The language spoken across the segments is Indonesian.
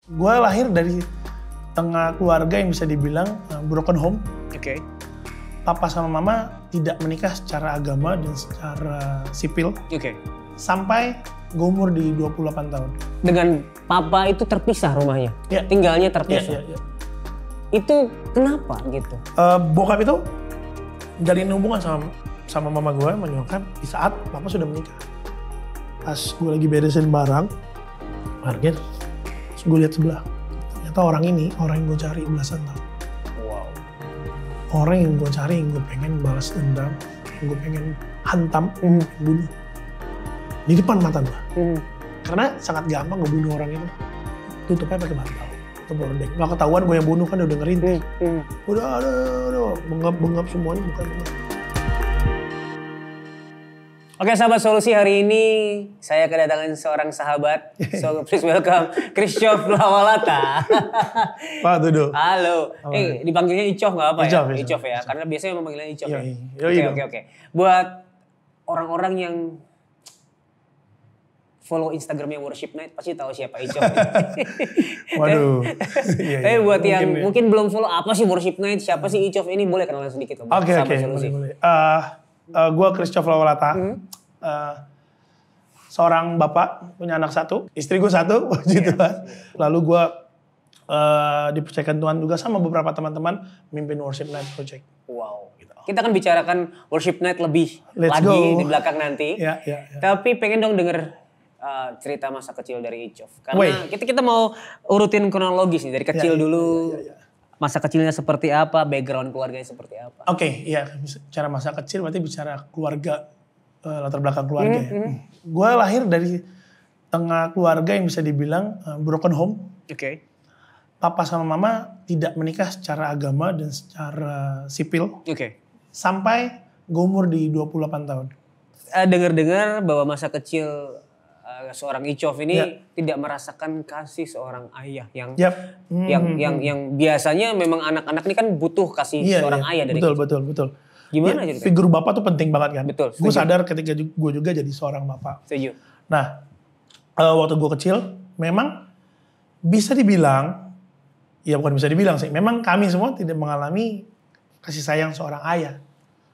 Gue lahir dari tengah keluarga yang bisa dibilang broken home. Oke. Papa sama mama tidak menikah secara agama dan secara sipil. Oke. Sampai gue umur di 28 tahun. Dengan papa itu terpisah rumahnya? Ya. Tinggalnya terpisah? Ya. Itu kenapa gitu? Bokap itu jalin hubungan sama mama gue, menyokap di saat papa sudah menikah. Pas gue lagi beresin barang, parkir, terus gue lihat sebelah. Ternyata orang ini, orang yang gue cari belasan tahun. Wow. Orang yang gue cari, yang gue pengen balas dendam, yang gue pengen hantam, bunuh. Di depan mata gue. Karena sangat gampang ngebunuh orang itu. Tutupnya pakai bantal. Itu bordeng. Gak ketahuan gue yang bunuh kan udah dengerin. Udah, bengap semuanya bukan bengap. Oke sahabat Solusi, hari ini saya kedatangan seorang sahabat. So please welcome Christoph Lawalata. Pak Tudo. Halo. Dipanggilnya Icof nggak apa ya? Icof Ya. Karena biasanya memang panggilnya Icof ya. Oke. Buat orang-orang yang follow Instagramnya Worship Night pasti tahu siapa Icof. Waduh. Tapi buat yang mungkin belum follow, apa sih Worship Night? Siapa sih Icof ini? Boleh kenalan sedikit. Oke. Boleh. Gue Christoph Lawalata, seorang bapak, punya anak satu, istri gue satu, gitu kan. Lalu gue dipercayakan Tuhan juga sama beberapa teman-teman mimpin Worship Night Project. Wow. Gitu. Kita akan bicarakan Worship Night lebih di belakang nanti. Ya. Tapi pengen dong denger cerita masa kecil dari Icof. Karena kita mau urutin kronologis nih, dari kecil dulu. Masa kecilnya seperti apa, background keluarganya seperti apa. Oke, bicara masa kecil berarti bicara keluarga, latar belakang keluarga ya. Gue lahir dari tengah keluarga yang bisa dibilang broken home. Oke. Papa sama mama tidak menikah secara agama dan secara sipil. Oke. Sampai gue umur di 28 tahun. Dengar-dengar bahwa masa kecil seorang Icof ini tidak merasakan kasih seorang ayah yang biasanya memang anak-anak ini kan butuh kasih seorang ayah dari betul. Gimana jadi? Figur bapak tuh penting banget kan. Betul. Gue sadar ketika gue juga jadi seorang bapak. Setuju. Nah, waktu gue kecil memang bisa dibilang, ya bukan bisa dibilang sih, memang kami semua tidak mengalami kasih sayang seorang ayah.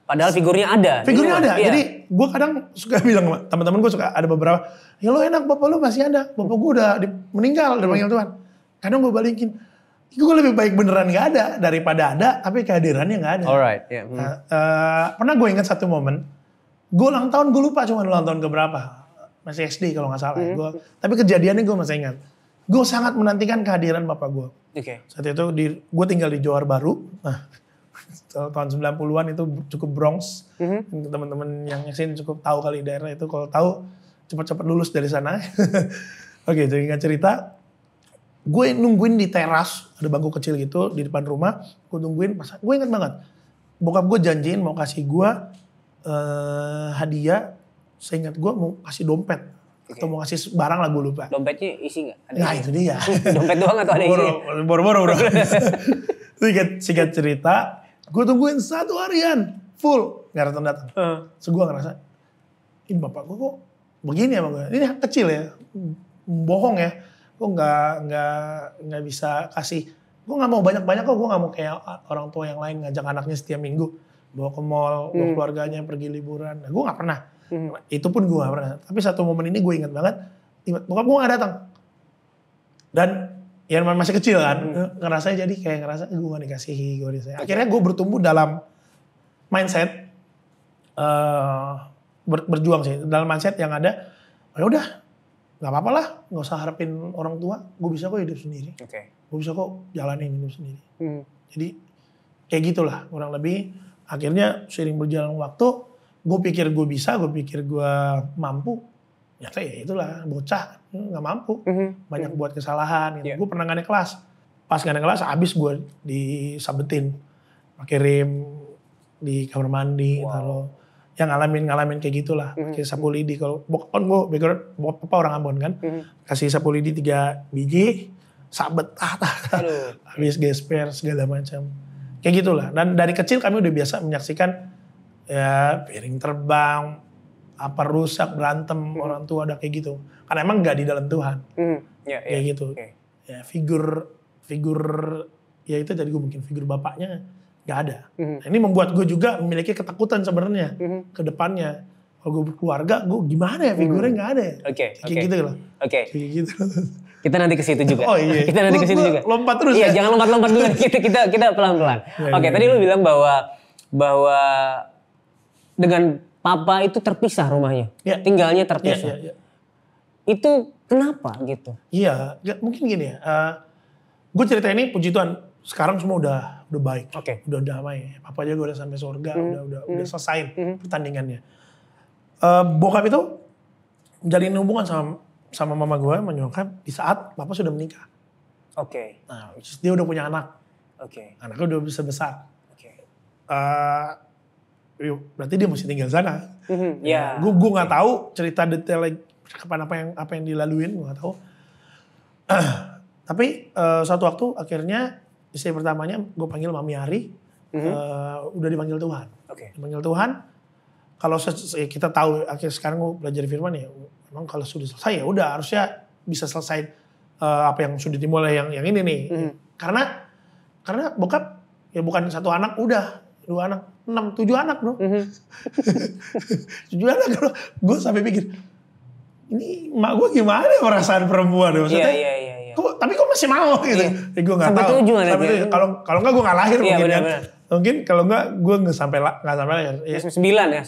Padahal figurnya ada. Figurnya ada. Iya. Jadi gue kadang suka bilang, teman-teman gue suka ada beberapa, ya lo enak bapak lo masih ada. Bapak gue udah meninggal, udah panggil Tuhan. Kadang gue balikin, gue lebih baik beneran gak ada daripada ada, tapi kehadirannya gak ada. Alright. Yeah. Pernah gue ingat satu momen, gue ulang tahun, gue lupa cuma ulang tahun keberapa. Masih SD kalau gak salah. Tapi kejadiannya gue masih ingat. Gue sangat menantikan kehadiran bapak gue. Oke. Saat itu gue tinggal di Johor Baru. Nah, tahun 90-an itu cukup Bronx. Teman-teman yang sini cukup tahu kali daerah itu. Kalau tahu cepat-cepat lulus dari sana. Oke, jadi ingat cerita. Gue nungguin di teras, ada bangku kecil gitu di depan rumah. Gue nungguin, gue ingat banget. Bokap gue janjiin mau kasih gue hadiah. Seingat gue mau kasih dompet. Atau mau kasih barang lah, gue lupa. Dompetnya isi gak? Nah itu dia. Dompet doang atau ada isi? Boro-boro bro. Singkat cerita, gue tungguin 1 harian full gak datang. So gue ngerasa, ini bapak gue kok begini ya bang? Ini kecil ya, bohong ya. Gue nggak bisa kasih. Gue nggak mau banyak-banyak kok. Gue nggak mau kayak orang tua yang lain ngajak anaknya setiap minggu bawa ke mall, bawa keluarganya pergi liburan. Nah, gue nggak pernah. Itu pun gue nggak pernah. Tapi satu momen ini gue ingat banget. Bokap gue nggak datang. Dan ya masih kecil kan, ngerasa jadi kayak ngerasa gue gak dikasihi, gue disayang. Akhirnya gue bertumbuh dalam mindset berjuang sih, dalam mindset yang ada, ya udah, nggak apa-apa lah, nggak usah harapin orang tua, gue bisa kok hidup sendiri, gue bisa kok jalanin hidup sendiri. Jadi kayak gitulah kurang lebih. Akhirnya seiring berjalan waktu, gue pikir gue bisa, gue pikir gue mampu. Ya itulah bocah nggak mampu, banyak buat kesalahan. Gitu. Gue pernah gak naik kelas, pas gak naik kelas abis gue disabetin, pakai rem di kamar mandi. Kalau yang ngalamin kayak gitulah, pakai sapu lidi. Kalau kan gue background bapak orang Ambon kan, kasih sapu lidi 3 biji, sabet habis gesper segala macam, kayak gitulah. Dan dari kecil kami udah biasa menyaksikan ya piring terbang, apa rusak, berantem, orang tua ada kayak gitu. Karena emang gak di dalam Tuhan. Kayak gitu. ya figur ya itu tadi gue mungkin figur bapaknya nggak ada. Nah, ini membuat gue juga memiliki ketakutan sebenarnya ke depannya. Kalau gue berkeluarga, gue gimana ya figurnya nggak ada ya. Kayak gitu loh. Kayak gitu. Kita nanti ke situ juga. Oh iya. Kita nanti ke situ juga. Lompat terus iya, ya. Jangan lompat-lompat dulu. Kita pelan-pelan. Tadi lu bilang bahwa dengan papa itu terpisah rumahnya. Ya. Tinggalnya terpisah. Ya. Itu kenapa gitu? Iya, mungkin gini ya. Gue cerita ini puji Tuhan, sekarang semua udah baik. Udah damai. Papa aja gue udah sampai surga, udah selesai pertandingannya. Bokap itu menjalin hubungan sama mama gue, menyokap di saat papa sudah menikah. Nah, dia udah punya anak. Anaknya udah bisa besar. Berarti dia masih tinggal sana. Gue nggak tahu cerita detail apa yang dilaluin, gue nggak tahu. Tapi suatu waktu akhirnya istri pertamanya gue panggil Mami Ari, udah dipanggil Tuhan. Dipanggil Tuhan. Kalau kita tahu akhirnya sekarang gue belajar firman ya, memang kalau sudah selesai ya udah harusnya bisa selesai apa yang sudah dimulai yang ini nih. Karena bokap ya bukan satu anak, udah 2 anak, 6, 7 anak bro. 7 anak bro. Gue sampai pikir, ini emak gue gimana ya perasaan perempuan maksudnya. Iya. Tapi kok masih mau gitu. Gue gak tahu. Sampai 7 kalau enggak gue gak lahir mungkin kan. Mungkin kalau enggak gue gak sampai lahir. Ya. 9 ya?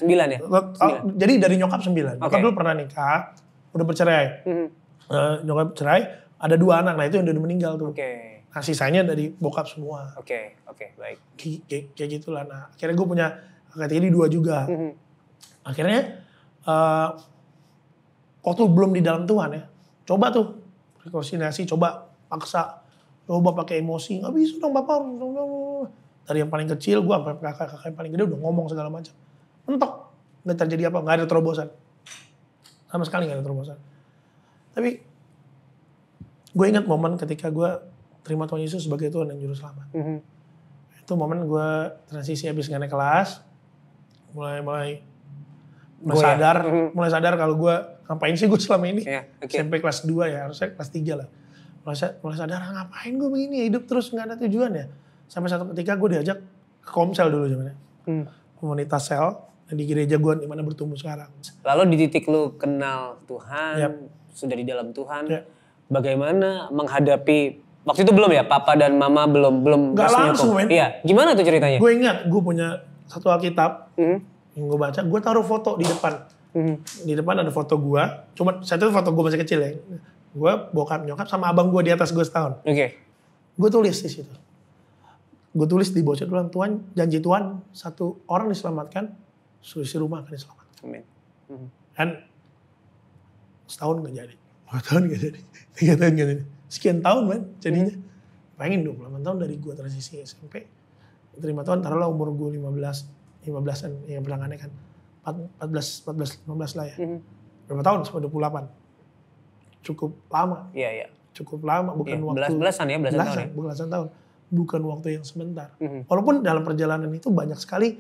Jadi dari nyokap 9. Nyokap dulu pernah nikah, udah bercerai. Nyokap cerai, ada 2 anak. Nah itu yang udah meninggal tuh. Nah sisanya dari bokap semua. Baik. Kayak gitulah. Nah akhirnya gue punya kakak tiri 2 juga. Akhirnya waktu belum di dalam Tuhan ya, coba tuh rekonsiliasi, coba paksa, coba pakai emosi, nggak bisa dong bapak. Dari yang paling kecil, gue sampai kakak yang paling gede udah ngomong segala macam. Mentok, nggak terjadi apa, nggak ada terobosan, sama sekali nggak ada terobosan. Tapi gue ingat momen ketika gue terima Tuhan Yesus sebagai Tuhan dan Juru Selamat. Itu momen gue transisi habis naik kelas, mulai sadar kalau gue ngapain sih gue selama ini. SMP kelas 2 ya, harusnya kelas 3 lah. Mulai sadar ngapain gue begini, hidup terus gak ada tujuan ya. Sampai satu ketika gue diajak ke Komsel dulu zamannya. Komunitas sel di gereja gue di mana bertumbuh sekarang. Lalu di titik lu kenal Tuhan, sudah di dalam Tuhan, bagaimana menghadapi waktu itu belum ya, papa dan mama belum gak langsung men. Iya, gimana tuh ceritanya? Gue ingat, gue punya satu Alkitab yang gue baca, gue taruh foto di depan. Di depan ada foto gue, cuma saat itu foto gue masih kecil ya. Gue, bokap, nyokap sama abang gue di atas gue setahun. Gue tulis di situ. Gue tulis di bawah Tuhan, janji Tuhan, 1 orang diselamatkan, seluruh rumah akan diselamatkan. Dan setahun gak jadi, 2 tahun gak jadi, 3 tahun gak jadi. Sekian tahun man jadinya. Pengen 28 tahun dari gue transisi SMP. Terima Tuhan, taruhlah umur gue 15-an yang bilangannya kan. 15 lah ya. Berapa tahun? Sampai 28. Cukup lama. Iya. Cukup lama, bukan waktu. Belasan tahun ya? Belasan tahun. Bukan waktu yang sebentar. Walaupun dalam perjalanan itu banyak sekali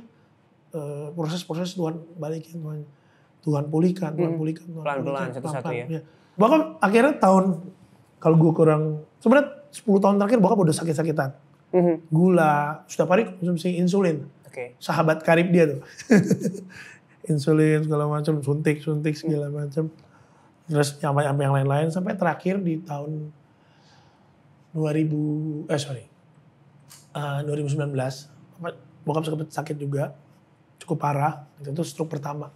proses-proses Tuhan balikin, Tuhan pulihkan. Pelan-pelan, satu-satu ya. Bahkan akhirnya kalau gue kurang, sebenarnya 10 tahun terakhir bokap udah sakit-sakitan. Gula, setiap hari konsumsi insulin. Sahabat karib dia tuh. Insulin segala macam, suntik segala macam. Terus sampai yang lain-lain sampai terakhir di tahun 2019 bokap sakit juga cukup parah. Itu stroke pertama.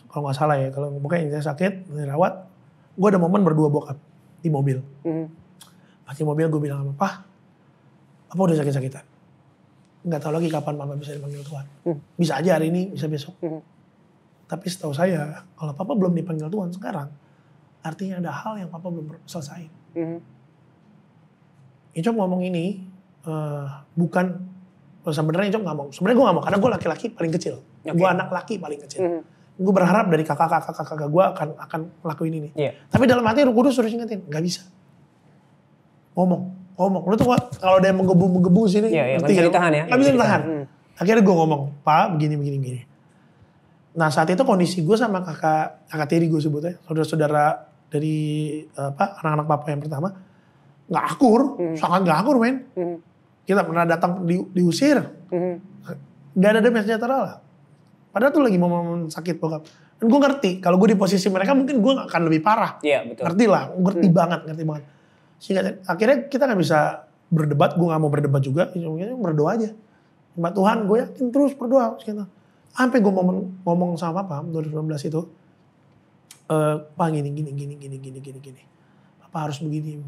Kalau nggak salah ya, kalau pokoknya intinya sakit, dirawat. Gue ada momen berdua bokap di mobil. Pas di mobil gue bilang sama Papa udah sakit-sakitan. Nggak tahu lagi kapan Mama bisa dipanggil Tuhan. Bisa aja hari ini, bisa besok. Tapi setahu saya, kalau Papa belum dipanggil Tuhan sekarang, artinya ada hal yang Papa belum selesai. Icok ngomong ini bukan, sebenarnya Icok nggak mau. Sebenarnya gue nggak mau, karena gue laki-laki paling kecil. Gue anak laki paling kecil. Gue berharap dari kakak gue akan ngelakuin ini. Tapi dalam hati Roh Kudus suruh ingetin, nggak bisa. Ngomong. Lu tuh kalau ada yang menggebu sini, nggak bisa ditahan ya. Nggak bisa ditahan. Akhirnya gue ngomong, Pak begini. Nah saat itu kondisi gue sama kakak tiri gue sebutnya, saudara-saudara dari anak-anak papa yang pertama, nggak akur, sangat nggak akur men. Kita pernah datang diusir, nggak ada damage sejahtera lah. Padahal tuh lagi momen sakit bokap. Dan gue ngerti, kalau gue di posisi mereka mungkin gue akan lebih parah. Iya betul. Ngerti lah, ngerti banget. Sehingga akhirnya kita nggak bisa berdebat, gue nggak mau berdebat juga, berdoa aja. Mbak Tuhan, gue yakin terus berdoa. Sampai gue ngomong sama Papa 2019 itu, Pak gini. Papa harus begini.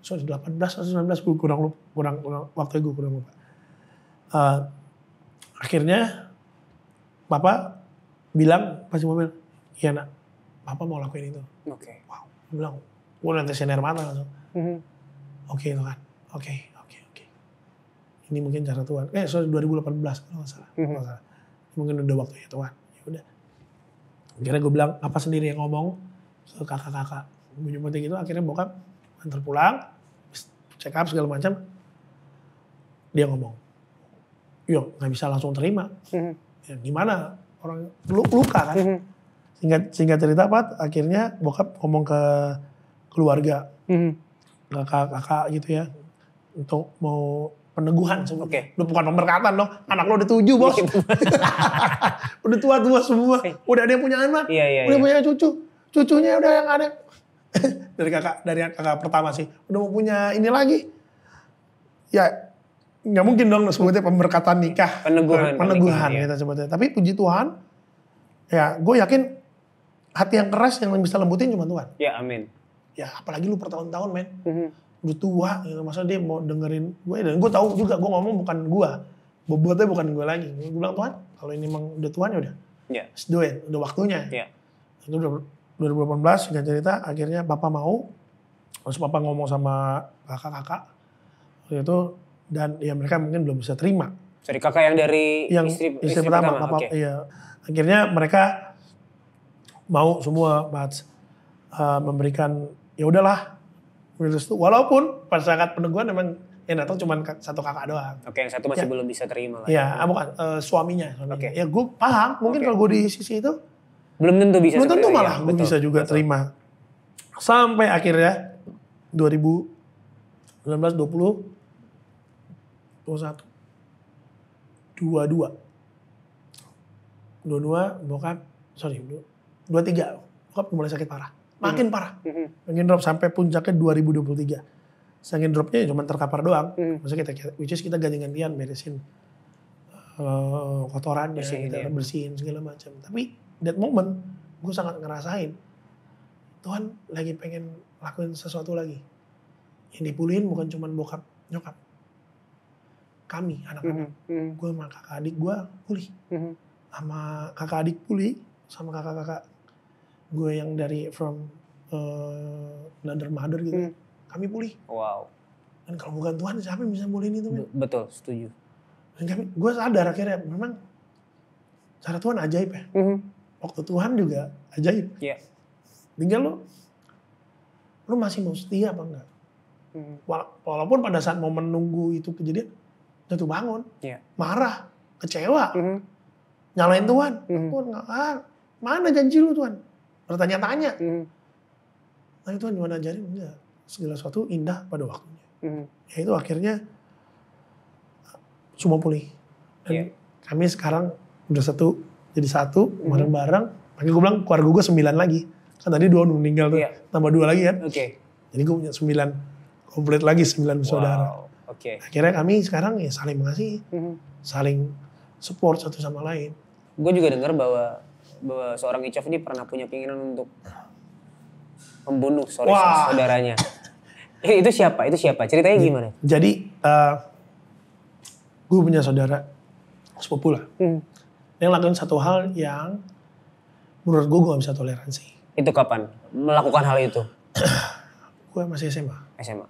So 18 atau 19 gue kurang waktu gue kurang lupa. Akhirnya Papa bilang pas di mobil, iya nak, Papa mau lakuin itu. Oke. Wow, gue bilang, gue nanti air mata langsung. Oke Tuhan, oke. Ini mungkin cara Tuhan. 2018 kalau nggak salah. Mungkin udah waktunya Tuhan. Ya udah. Akhirnya gue bilang, apa sendiri yang ngomong ke kakak-kakak. Bunyi penting itu akhirnya bokap antar pulang, check up segala macam. Dia ngomong, yo nggak bisa langsung terima. Ya, gimana orang luka kan? Singkat cerita Pat, akhirnya bokap ngomong ke keluarga, kakak-kakak gitu ya, untuk mau peneguhan sebetulnya. Udah bukan pemberkatan dong, anak lo udah 7 bos. Udah tua-tua semua, udah ada yang punya anak, udah punya cucunya udah yang ada. dari kakak pertama sih, udah mau punya ini lagi. Ya nggak mungkin dong sebutnya pemberkatan nikah. Peneguhan kita sebutnya. Tapi puji Tuhan, ya gue yakin hati yang keras yang bisa lembutin cuma Tuhan. Ya amin. Ya apalagi lu bertahun-tahun men. Udah tua, gitu. Masa dia mau dengerin gue. Dan gue tahu juga gue ngomong bukan gue. Bobotnya bukan gue lagi. Gue bilang Tuhan, kalau ini emang udah Tuhan ya udah. Let's do it, udah waktunya. Itu udah 2018 singkat cerita akhirnya Papa mau. Terus Papa ngomong sama kakak-kakak. Waktu itu dan ya mereka mungkin belum bisa terima. Sorry, kakak yang dari istri pertama. Papa, iya. Akhirnya mereka mau semua memberikan ya udahlah. Walaupun pada saat peneguhan memang yang datang cuma satu kakak doang. Yang satu masih belum bisa terima lah. Iya, bukan suaminya. Ya gue paham, mungkin kalau gue di sisi itu belum tentu bisa. Belum tentu malah gue bisa juga terima. Sampai akhirnya 2019, 20, 21, 22 bokap, 23 bokap mulai sakit parah. Makin parah. Makin drop sampai puncaknya 2023. Saking dropnya cuma terkapar doang. Maksudnya kita ganti-gantian beresin kotorannya, kita bersihin segala macam. Tapi that moment gue sangat ngerasain Tuhan lagi pengen lakuin sesuatu lagi. Yang dipulihin bukan cuma bokap nyokap. Kami anak-anak. Gue sama kakak adik gue pulih. Sama kakak adik pulih. Sama kakak-kakak gue yang dari from another mother gitu. Kami pulih. Wow. Dan kalau bukan Tuhan siapa yang bisa mulihin itu? Betul, setuju. Dan gue sadar akhirnya memang cara Tuhan ajaib ya. Waktu Tuhan juga ajaib. Tinggal lo masih mau setia apa enggak? Walaupun pada saat mau menunggu itu kejadian, jatuh bangun, marah, kecewa, nyalain Tuhan. Tuhan mana janji lu Tuhan? Bertanya-tanya. Tapi Tuhan cuma ajarin enggak. Segala sesuatu indah pada waktunya. Ya itu akhirnya semua pulih. Dan kami sekarang udah jadi satu, bareng-bareng. Makanya gue bilang keluarga gue 9 lagi. Kan tadi 2 udah meninggal tuh, tambah 2 lagi kan. Jadi gue punya 9, komplit lagi 9 bersaudara. Akhirnya kami sekarang ya saling mengasihi, saling support satu sama lain. Gue juga dengar bahwa seorang Icof ini pernah punya keinginan untuk membunuh saudaranya. Itu siapa? Ceritanya gimana? Jadi gue punya saudara sepupu lah. Yang lakukan satu hal yang menurut gue gak bisa toleransi. Itu kapan melakukan hal itu? Gue masih SMA.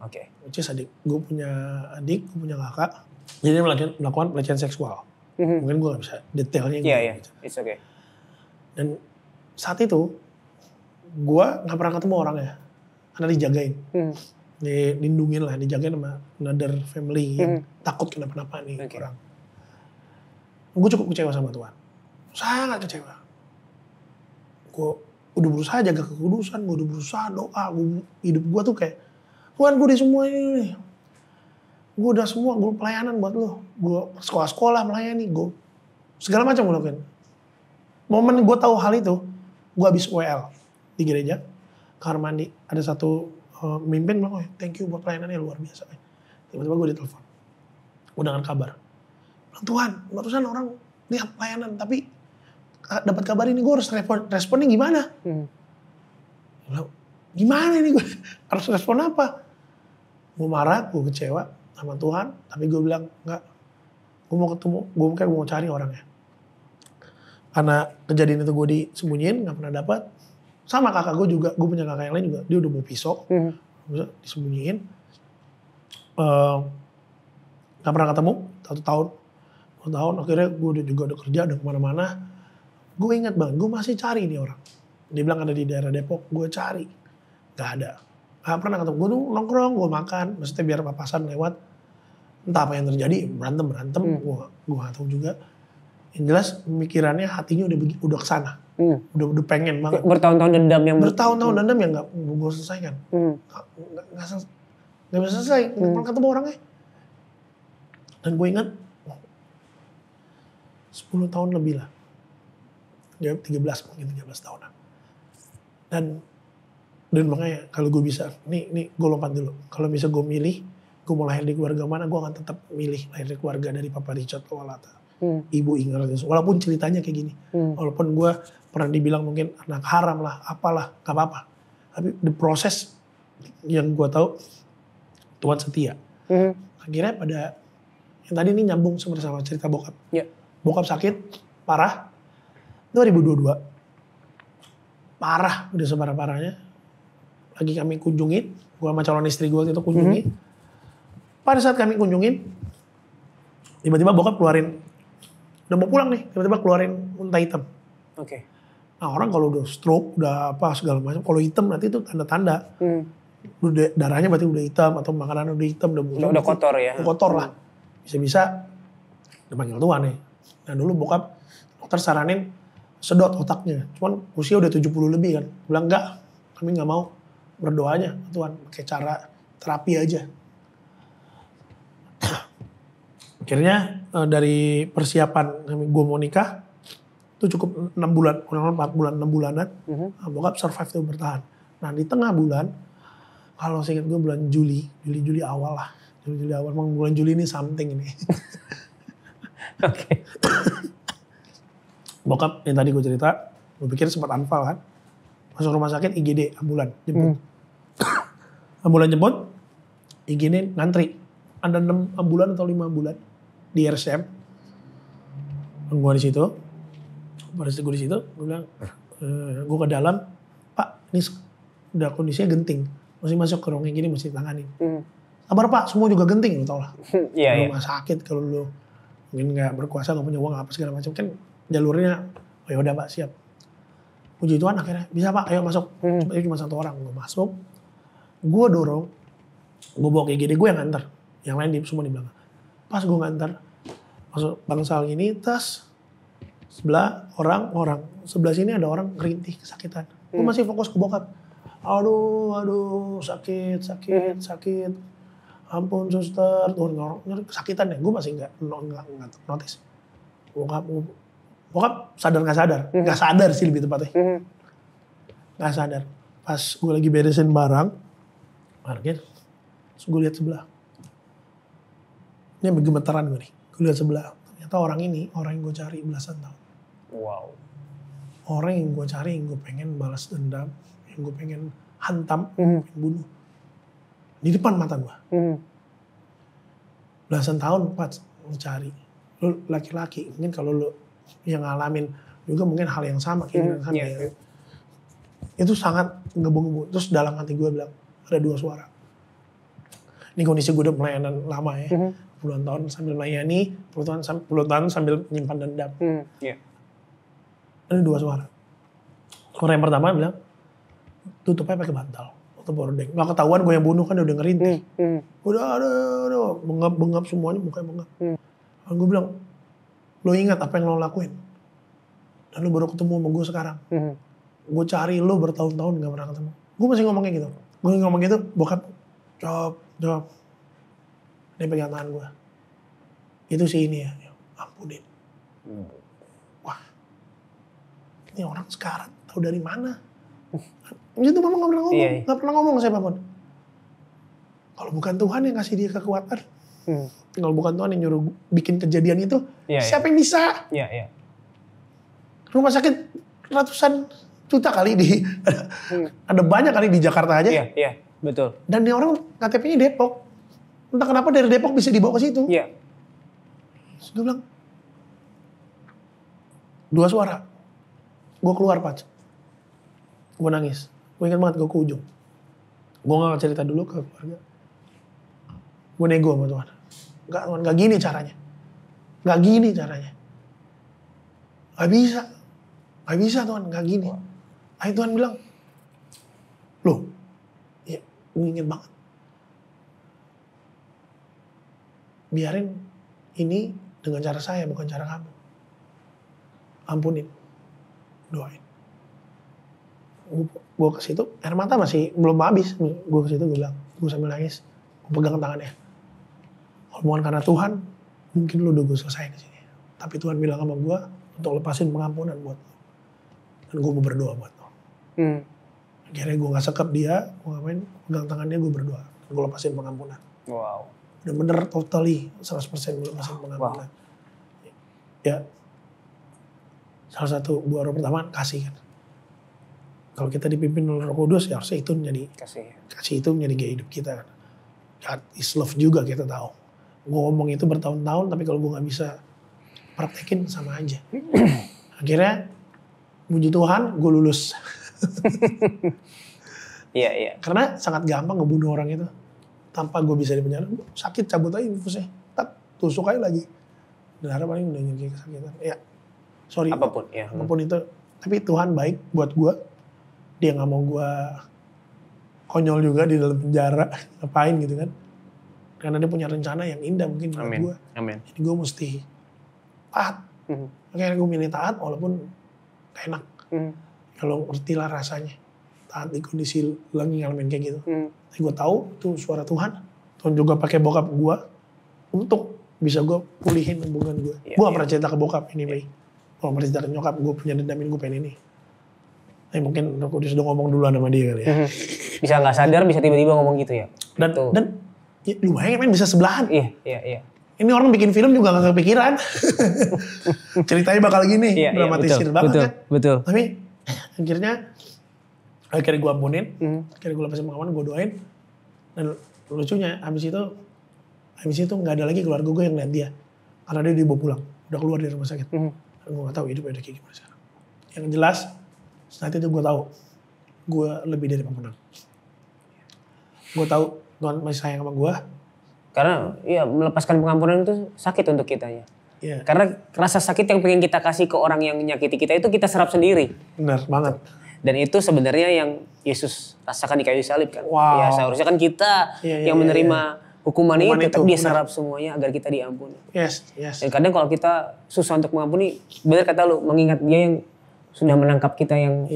Oke. Which is adik. Gue punya adik, gue punya kakak. Jadi melakukan pelecehan seksual. Mungkin gue gak bisa detailnya. Iya. It's okay. Dan saat itu gue gak pernah ketemu orangnya. Karena dijagain. Dilindungin lah, dijagain sama another family yang takut kenapa-napa nih orang. Gue cukup kecewa sama Tuhan. Sangat kecewa. Gue udah berusaha jaga kekudusan, gue udah berusaha doa. Hidup gue tuh kayak Tuhan gue di semua ini. Gue udah semua, gue pelayanan buat lo. Gue sekolah-sekolah melayani, gue segala macam gue lakuin. Momen gue tahu hal itu, gue habis WL di gereja, kamar mandi. Ada satu mimpin bilang, oh, thank you buat pelayanannya luar biasa. Tiba-tiba gue ditelepon, gue dengan kabar. Tuhan, barusan orang lihat pelayanan, tapi dapat kabar ini gue harus responnya gimana? Gimana ini gue harus respon apa? Gue marah, gue kecewa sama Tuhan, tapi gue bilang enggak, gue mau ketemu, gue mau cari orangnya. Karena kejadian itu gue disembunyiin, nggak pernah dapat. Sama kakak gue juga, gue punya kakak yang lain juga, dia udah mau pisau, disembunyiin. Nggak pernah ketemu, 1 tahun, 2 tahun, akhirnya gue udah kerja, udah kemana-mana. Gue ingat banget, gue masih cari nih orang. Dia bilang ada di daerah Depok, gue cari, nggak ada. Gak pernah ketemu, gue tuh nongkrong, gue makan, maksudnya biar papasan lewat. Entah apa yang terjadi, berantem, gue gak tahu juga. Yang jelas pemikirannya, hatinya udah kesana, udah pengen banget. Bertahun-tahun dendam yang gak gue selesaikan. Gak bisa selesai, gak pernah ketemu orangnya. Dan gue ingat, 10 tahun lebih lah. Ya 13 tahunan. Dan makanya kalau gue bisa, nih gue lompat dulu. Kalau bisa gue milih, gue mau lahir di keluarga mana, gue akan tetap milih lahir di keluarga dari Papa Richard Kowalata. Ibu Inger, walaupun ceritanya kayak gini. Walaupun gue pernah dibilang mungkin anak haram lah, apalah, gak apa-apa. Tapi the proses yang gue tahu, Tuhan setia. Akhirnya pada, yang tadi ini nyambung sama cerita bokap. Bokap sakit, parah, 2022. Parah, udah separah-parahnya. Lagi kami kunjungin, gue sama calon istri gue itu kunjungin. Pada saat kami kunjungin, tiba-tiba bokap keluarin, udah mau pulang nih, tiba-tiba keluarin muntah hitam. Nah orang kalau udah stroke, udah apa segala macam, kalau hitam nanti itu tanda-tanda. Darahnya berarti udah hitam, atau makanan udah hitam, udah kotor ya. Udah kotor lah. Bisa-bisa udah panggil Tuhan nih. Nah dulu bokap, dokter saranin sedot otaknya. Cuman usia udah 70 lebih kan. Bilang enggak, kami gak mau, berdoa aja Tuhan, pakai cara terapi aja. Akhirnya dari persiapan gue mau nikah, itu cukup 6 bulan, kurang 4 bulan, 6 bulanan. Bokap survive tuh bertahan. Nah di tengah bulan, kalau saya ingat gue bulan Juli awal lah. Juli awal, memang bulan Juli ini something ini. Bokap yang tadi gue cerita, gue pikir sempat anfal kan. Masuk rumah sakit IGD, ambulan, jemput. Ambulan jemput, IGD ngantri. Ada 6 ambulan atau 5 ambulan di RSCM. Gue di situ. Pada saat gue di situ, gue bilang, gue ke dalam, Pak, ini udah kondisinya genting. Masih masuk ke ruang yang gini, mesti tanganin. Sabar Pak, semua juga genting, lo tau lah. Rumah sakit kalau lo mungkin gak berkuasa, gak punya uang, apa segala macam. Kan jalurnya, oh yaudah Pak, siap. Puji Tuhan akhirnya, bisa Pak, ayo masuk. Cuma 1 orang, gue masuk. Gue dorong, gue bawa ke IGD, gue yang nganter. Yang lain semua di belakang. Pas gue nganter, masuk bangsal ini, tas sebelah orang. Sebelah sini ada orang kerintih, kesakitan. Gue masih fokus ke bokap. Aduh, sakit. Ampun suster, tuh kesakitan ya. Gue masih nggak notice. Bokap sadar nggak sadar, nggak sadar sih lebih tepatnya. Nggak sadar. Pas gue lagi beresin barang, parkir, terus gue lihat sebelah. Ini gemeteran gue nih. Gue lihat sebelah. Ternyata orang ini, orang yang gue cari belasan tahun. Wow. Orang yang gue cari, yang gue pengen balas dendam, yang gue pengen hantam, pengen bunuh. Di depan mata gue. Belasan tahun Pak mencari. Lu laki-laki, mungkin kalau lu yang ngalamin juga mungkin hal yang sama. Ya. Itu sangat ngebu-ngebu. Terus dalam hati gue bilang, ada 2 suara. Ini kondisi gue udah pelayanan lama ya. Puluhan tahun sambil melayani, puluhan tahun sambil menyimpan dendam. Ada 2 suara. Suara yang pertama bilang, tutupnya pakai bantal atau bordeng. Gak ketahuan gue yang bunuh kan udah ngerintih. Udah, bengap semuanya, mukanya bengap. Dan gue bilang, lo ingat apa yang lo lakuin? Dan lo baru ketemu sama gue sekarang. Gue cari lo bertahun-tahun gak pernah ketemu. Gue masih ngomongnya gitu. Gue ngomong gitu, bokap Jawab. Dia pegang tangan gue. Itu si ini ya, ampunin. Wah, ini orang sekarat, tahu dari mana? Gitu mama gak pernah ngomong, gak pernah ngomong siapapun. Kalau bukan Tuhan yang kasih dia kekuatan, kalau bukan Tuhan yang nyuruh bikin kejadian itu, siapa yang bisa? Rumah sakit ratusan juta kali ada banyak kali di Jakarta aja. Iya, betul. Dan dia orang KTP-nya Depok. Entah kenapa dari Depok bisa dibawa ke situ. Iya. Terus gue bilang, 2 suara. Gue keluar, Pak. Gue nangis. Gue ingat banget gue ke ujung. Gue gak cerita dulu ke keluarga. Gue nego sama Tuhan. Enggak, Tuhan, gak gini caranya. Gak gini caranya. Gak bisa. Gak bisa Tuhan, gak gini. Akhirnya Tuhan bilang, loh, ya gue inget banget. Biarin ini dengan cara saya, bukan cara kamu. Ampunin. Doain. Gue ke situ, air mata masih belum habis. Gue ke situ, gue bilang, gue sambil nangis. Gue pegang tangannya. Kalau bukan karena Tuhan, mungkin lu udah gue selesai di sini. Tapi Tuhan bilang sama gue untuk lepasin pengampunan buat lo. Dan gue mau berdoa buat lo. Akhirnya gue gak sekep dia, gue ngapain, pegang tangannya gue berdoa. Gue lepasin pengampunan. Wow. Bener-bener totally 100% gue lepasin pengampunan. Ya, salah satu buah roh pertama kasih kan. Kalau kita dipimpin oleh Roh Kudus, ya harusnya itu menjadi kasih itu menjadi gaya hidup kita kan. God is love juga kita tahu. Gue ngomong itu bertahun-tahun, tapi kalau gue nggak bisa praktekin sama aja. Akhirnya, puji Tuhan, gue lulus. Iya. Karena sangat gampang ngebunuh orang itu. Tanpa gue bisa di penjara, sakit cabut aja infusnya. Tusuk aja lagi. Darah paling udah nyengki kesakitan. Ya, sorry. Apapun itu. Tapi Tuhan baik buat gue. Dia gak mau gue konyol juga di dalam penjara. Ngapain gitu kan. Karena dia punya rencana yang indah mungkin buat gue. Amin. Jadi gue mesti taat. Akhirnya gue milih taat walaupun gak enak. Kalau ngerti lah rasanya. Taat di kondisi lagi ngalamin kayak gitu. Tapi gue tahu itu suara Tuhan. Tuhan juga pakai bokap gue untuk bisa gue pulihin hubungan gue. Gue gak pernah cerita ke bokap anyway. Gue pernah cerita ke nyokap, gue punya dendamin, gue pengen ini. Mungkin Roh Kudus udah ngomong duluan sama dia kali ya. Bisa gak sadar, bisa tiba-tiba ngomong gitu ya. Dan ya, lu bayangin bisa sebelahan. Iya. Ini orang bikin film juga gak kepikiran. Ceritanya bakal gini, dramatisir banget kan. Betul. Tapi akhirnya gue ampunin, akhirnya gue lepasin pengaman, gue doain. Dan lucunya abis itu gak ada lagi keluarga gue yang lihat dia. Karena dia dibawa pulang, udah keluar dari rumah sakit. Gue gak tahu hidupnya udah kayak gimana sekarang. Yang jelas, saat itu gue tahu, gue lebih dari pemenang. Gue tahu Tuhan masih sayang sama gue. Karena ya melepaskan pengampunan itu sakit untuk kita ya. Karena rasa sakit yang pengen kita kasih ke orang yang menyakiti kita itu kita serap sendiri. Benar banget. Dan itu sebenarnya yang Yesus rasakan di kayu salib kan. Wow. Ya seharusnya kan kita yang menerima hukuman itu, tapi dia serap semuanya agar kita diampuni. Yes. Dan kadang kalau kita susah untuk mengampuni, benar kata lu, mengingat dia yang sudah menangkap kita yang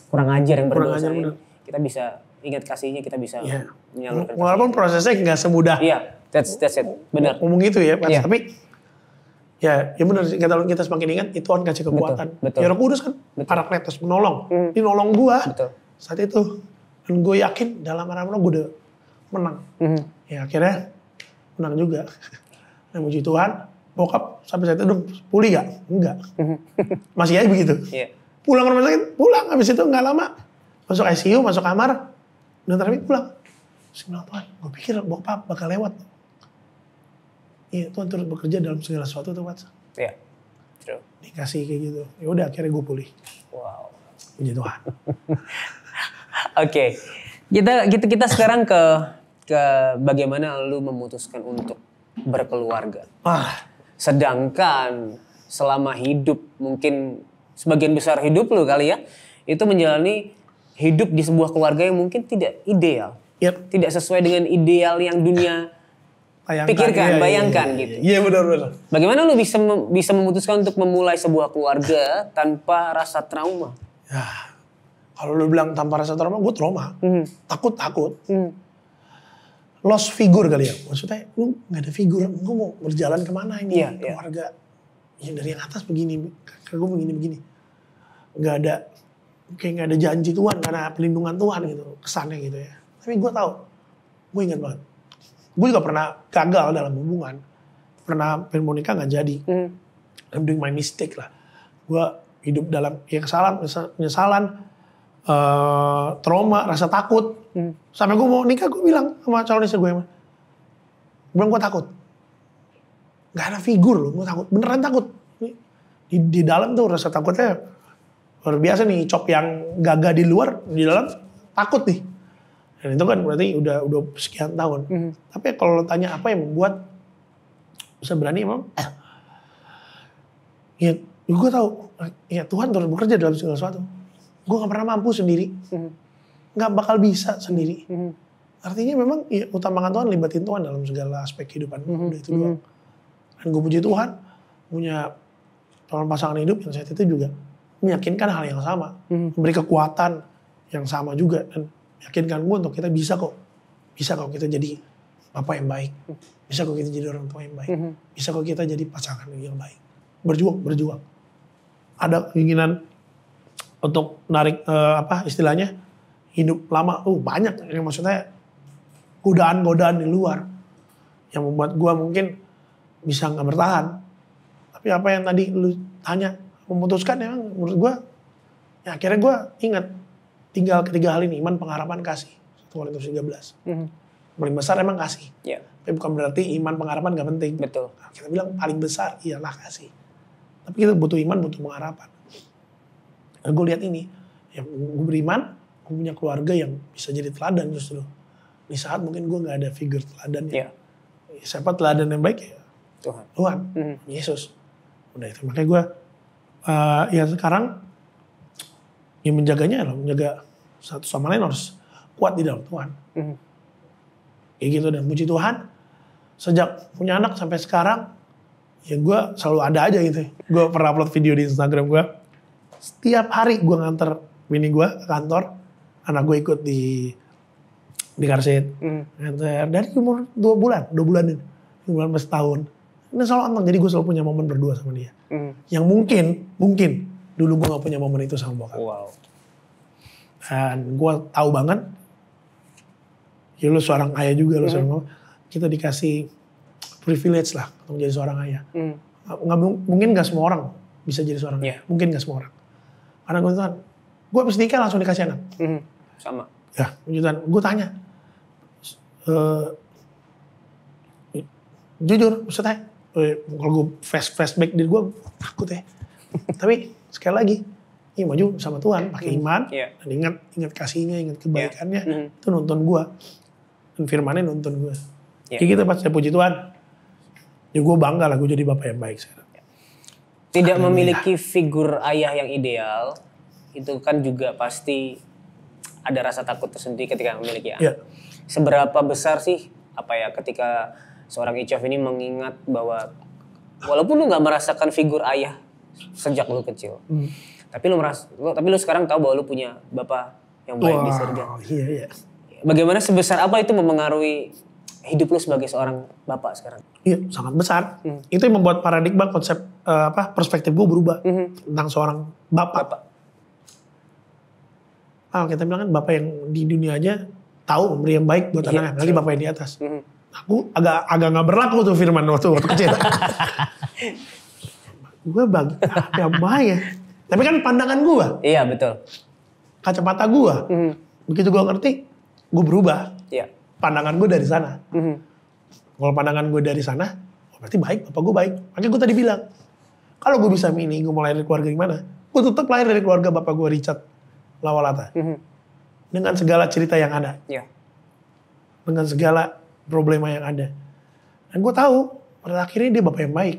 kurang ajar, yang berdosa ini, kita bisa ingat kasihnya, kita bisa menyalurkan. Walaupun prosesnya nggak semudah. Iya, that's it, benar. Ngomong gitu ya, tapi ya benar. Kita semakin ingat, itu Tuhan kasih kekuatan. Betul. Ya Roh Kudus kan, Parakletos menolong. Dia nolong gua saat itu. Dan gue yakin dalam arah-arah gue udah menang. Ya akhirnya menang juga. Nah, puji Tuhan, bokap sampai saat itu dong pulih gak? Enggak. Masih aja begitu. Pulang ke rumah sakit, pulang. Habis itu gak lama. Masuk ICU, masuk kamar. Dan terakhir pulang. Terus bilang, Tuhan, gue pikir bokap bakal lewat. Iya, Tuhan terus bekerja dalam segala sesuatu tuh, Pak. Iya, true. Dikasih kayak gitu. Ya udah, akhirnya gue pulih. Wow. Puji Tuhan. Oke. Kita sekarang ke bagaimana lu memutuskan untuk berkeluarga. Sedangkan selama hidup, mungkin sebagian besar hidup lu kali ya, itu menjalani hidup di sebuah keluarga yang mungkin tidak ideal. Tidak sesuai dengan ideal yang dunia bayangkan gitu. Iya benar. Bagaimana lu bisa memutuskan untuk memulai sebuah keluarga tanpa rasa trauma? Ya, kalau lu bilang tanpa rasa trauma, gue trauma. Takut. lost figure kali ya. Maksudnya lu gak ada figur, gue mau berjalan kemana ini, keluarga. Ya dari yang atas begini, gue begini. Gak ada, kayak gak ada janji Tuhan, karena pelindungan Tuhan gitu, kesannya gitu ya. Tapi gue tahu, gue ingat banget. Gue juga pernah gagal dalam hubungan. Pernah pengen mau nikah gak jadi. I'm doing my mistake lah. Gue hidup dalam penyesalan, trauma, rasa takut. Sampai gue mau nikah, gue bilang sama calon istri gue, gue takut. Gak ada figur loh, gue takut. Beneran takut. Di dalam tuh rasa takutnya luar biasa nih. Cop yang gagah di luar, di dalam takut nih. Dan itu kan berarti udah sekian tahun. Tapi kalau lo tanya apa yang membuat bisa berani, emang ya gue tahu ya Tuhan terus bekerja dalam segala sesuatu. Gue gak pernah mampu sendiri, gak bakal bisa sendiri. Artinya memang ya, utamakan Tuhan, libatin Tuhan dalam segala aspek kehidupan. Udah itu doang. Dan gue puji Tuhan punya calon pasangan hidup yang saat itu juga meyakinkan hal yang sama, memberi kekuatan yang sama juga, dan meyakinkan gue untuk kita bisa kok kita jadi bapak yang baik, bisa kok kita jadi orang tua yang baik, bisa kok kita jadi pasangan yang baik. Berjuang. Ada keinginan untuk narik istilahnya hidup lama. Banyak yang maksudnya godaan-godaan di luar yang membuat gue mungkin bisa nggak bertahan. Tapi apa yang tadi lu tanya memutuskan, emang menurut gue ya akhirnya gue ingat tinggal ketiga hal ini: iman, pengharapan, kasih. 1 Korintus 13. Paling besar emang kasih. Tapi bukan berarti iman, pengharapan gak penting. Betul. Kita bilang paling besar ialah kasih. Tapi kita butuh iman, butuh pengharapan. Dan gue lihat ini, ya gue beriman, gue punya keluarga yang bisa jadi teladan justru. Di saat mungkin gue gak ada figur teladannya. Siapa teladan yang baik ya? Tuhan. Yesus. Udah itu. Makanya gue ya sekarang yang menjaganya adalah menjaga satu sama lain harus kuat di dalam Tuhan. Kayak gitu. Dan puji Tuhan, sejak punya anak sampai sekarang, ya gue selalu ada aja gitu. Gue pernah upload video di Instagram gue. Setiap hari gue nganter bini gue ke kantor. Anak gue ikut di car seat. Nganter dari umur 2 bulan ini. 2 bulan plus tahun. Ini selalu anteng, jadi gue selalu punya momen berdua sama dia. Yang mungkin dulu gue gak punya momen itu sama bokap. Wow. Dan gue tahu banget, ya lu seorang ayah juga, lu seorang mama, kita dikasih privilege lah untuk menjadi seorang ayah. Mungkin gak semua orang bisa jadi seorang ayah. Mungkin gak semua orang. Karena gue habis nikah langsung dikasih anak. Sama. Ya, gue tanya. Jujur, maksudnya, kalau gue flashback diri gue takut ya. Tapi sekali lagi, ini maju sama Tuhan, pakai iman, dan ingat kasihnya, ingat kebaikannya, itu nonton gue. Dan firmannya nonton gue. Kayak gitu pas saya puji Tuhan. Ya gue bangga lah, gue jadi bapak yang baik sekarang. Tidak memiliki figur ayah yang ideal, itu kan juga pasti ada rasa takut tersendiri ketika memiliki anak. Seberapa besar sih ketika seorang Ichaf ini mengingat bahwa walaupun lu gak merasakan figur ayah sejak lu kecil, tapi lu sekarang tahu bahwa lu punya bapak yang baik di surga. Iya. Bagaimana sebesar apa itu mempengaruhi hidup lu sebagai seorang bapak sekarang? Iya, sangat besar. Itu yang membuat paradigma konsep perspektif gue berubah tentang seorang bapak. Kita bilang kan bapak yang di dunia aja tahu memberi yang baik buat anaknya, lagi bapak yang di atas. Aku agak nggak berlaku tuh firman waktu kecil. Gue bagi yang baik. Tapi kan pandangan gue. Iya betul. Kacamata gue. Begitu gue ngerti, gue berubah. Pandangan gue dari sana. Kalau pandangan gue dari sana, berarti baik, bapak gue baik. Makanya gue tadi bilang, kalau gue bisa milih gue mau lahir dari keluarga gimana, gue tetap lahir dari keluarga bapak gue Richard Lawalata. Dengan segala cerita yang ada. Dengan segala problema yang ada. Dan gue tahu, pada akhirnya dia bapak yang baik.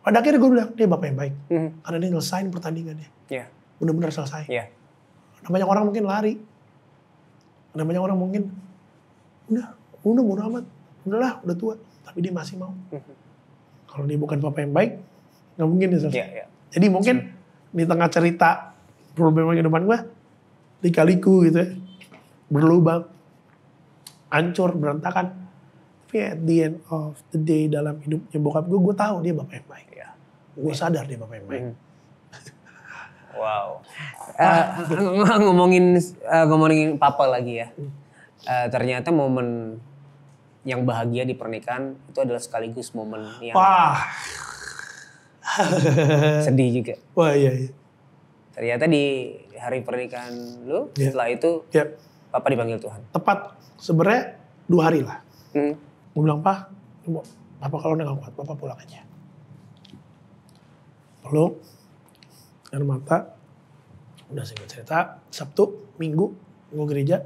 Pada akhirnya gue bilang, dia bapak yang baik. Karena dia nyelesain pertandingannya. Benar-benar selesai. Ada banyak orang mungkin lari. Ada banyak orang mungkin, udah bodo amat. Udahlah, udah tua. Tapi dia masih mau. Kalau dia bukan bapak yang baik, gak mungkin dia selesai. Jadi mungkin di tengah cerita problema kehidupan gue, lika-liku gitu ya, berlubang. hancur, berantakan. Tapi at the end of the day dalam hidupnya bokap gue tahu dia bapak yang baik. Ya. Gue sadar dia bapak yang baik. Wow. Ngomongin papa lagi ya. Ternyata momen yang bahagia di pernikahan itu adalah sekaligus momen yang sedih juga. Wah iya. Ternyata di hari pernikahan lu, setelah itu papa dipanggil Tuhan. Tepat sebenarnya 2 hari lah. Gue bilang, Papa kalau udah gak kuat, Papa pulang aja. Peluk, air mata, udah singkat cerita, Sabtu, Minggu, gue gereja.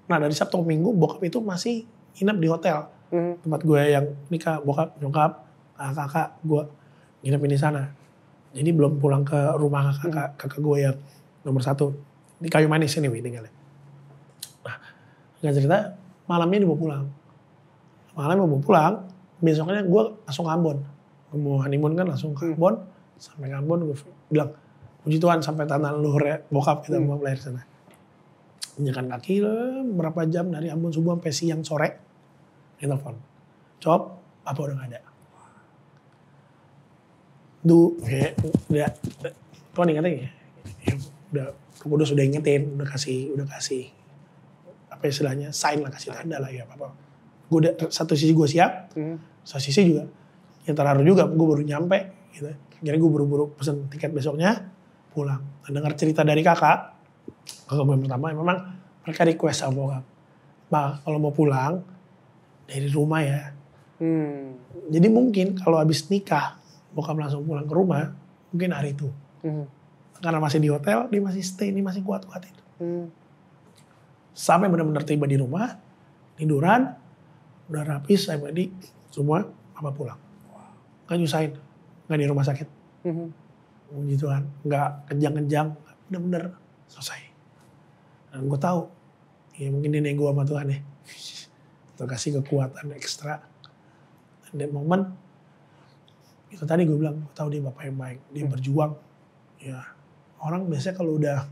Nah dari Sabtu ke Minggu, bokap itu masih nginep di hotel. Tempat gue yang nikah, bokap, nyokap, kakak, gue nginep di sana. Jadi belum pulang ke rumah kakak gue yang nomor 1. Di Kayu Manis ini tinggalnya. Nah, singkat cerita, malamnya dibawa pulang. Malamnya mau pulang, besoknya gue langsung ke Ambon. Gue mau honeymoon kan langsung ke Ambon. Sampai ke Ambon gue bilang, puji Tuhan sampai tanah leluhur ya, bokap kita mau lahir sana. Menjakan kaki berapa jam dari Ambon subuh sampai siang sore. Dia telepon. Cop, Papa udah gak ada. Udah, Tuhan ingetin ya. Udah sudah ingetin, udah kasih apa istilahnya, sign lah, kasih tanda lah ya Papa. Gue udah satu sisi gue siap, satu sisi juga yang terharu juga, gue baru nyampe gitu. Jadi gue buru-buru pesen tiket besoknya pulang. Nah, dengar cerita dari kakak gue yang pertama, memang mereka request sama bokap, Pak kalau mau pulang dari rumah ya. Jadi mungkin kalau habis nikah bokap langsung pulang ke rumah, mungkin hari itu. Karena masih di hotel, dia masih stay, dia masih kuat-kuatin. Sampai benar-benar tiba di rumah, tiduran, udah rapi, saya mandi, semua, Papa pulang. Gak nyusahin, gak di rumah sakit. Puji Tuhan, gak kejang-kejang, bener-bener selesai. Dan gue tahu, ya mungkin dia nego sama Tuhan ya. Untuk kasih kekuatan ekstra. Dan momen, itu tadi gue bilang, gue tahu dia bapak yang baik, dia berjuang. Ya, orang biasanya kalau udah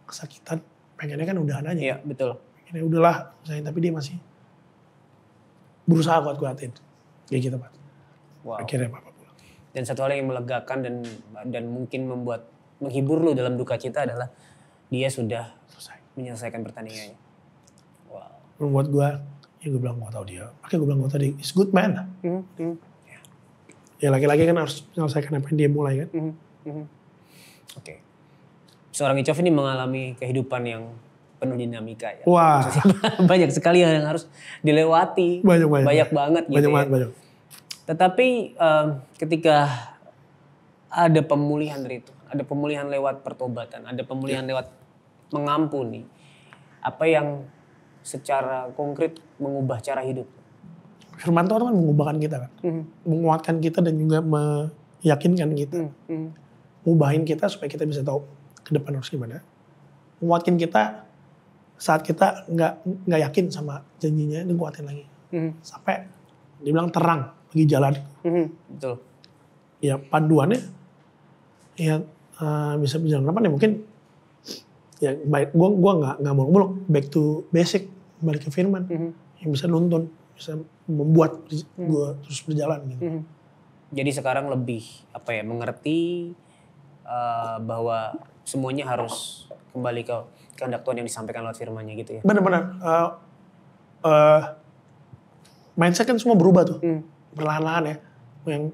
kesakitan, pengennya kan udahan aja. Iya, betul. Pengennya udahlah, tapi dia masih berusaha kuat-kuatin. Kayak gitu, Pak. Wow. Akhirnya Papa pulang. Dan satu hal yang melegakan dan mungkin menghibur lu dalam duka cita adalah dia sudah menyelesaikan pertandingannya. Wow. Membuat gue, ya gue bilang gue tahu dia. Makanya gue bilang gue tadi, is good man. Ya laki-laki kan harus menyelesaikan apa yang dia mulai kan. Oke. Seorang Icov ini mengalami kehidupan yang penuh dinamika ya. Wah. Banyak sekali yang harus dilewati. Banyak banget gitu banyak. Tetapi ketika ada pemulihan dari itu, ada pemulihan lewat pertobatan, ada pemulihan lewat mengampuni, apa yang secara konkret mengubah cara hidup? Firman Tuhan kan mengubahkan kita kan, menguatkan kita dan juga meyakinkan kita, ngubahin kita supaya kita bisa tahu ke depan harus gimana, menguatkan kita saat kita nggak yakin sama janjinya, dikuatin lagi, sampai dibilang terang bagi jalan. Betul. Ya panduannya, ya bisa berjalan apa nih mungkin. Ya baik, gue nggak muluk-muluk, back to basic, balik ke firman yang bisa nuntun, bisa membuat gue terus berjalan gitu. Jadi sekarang lebih mengerti bahwa semuanya harus kembali ke kehendak Tuhan yang disampaikan lewat firman-Nya gitu ya. Benar-benar mindset kan semua berubah tuh, perlahan-lahan ya. Gue yang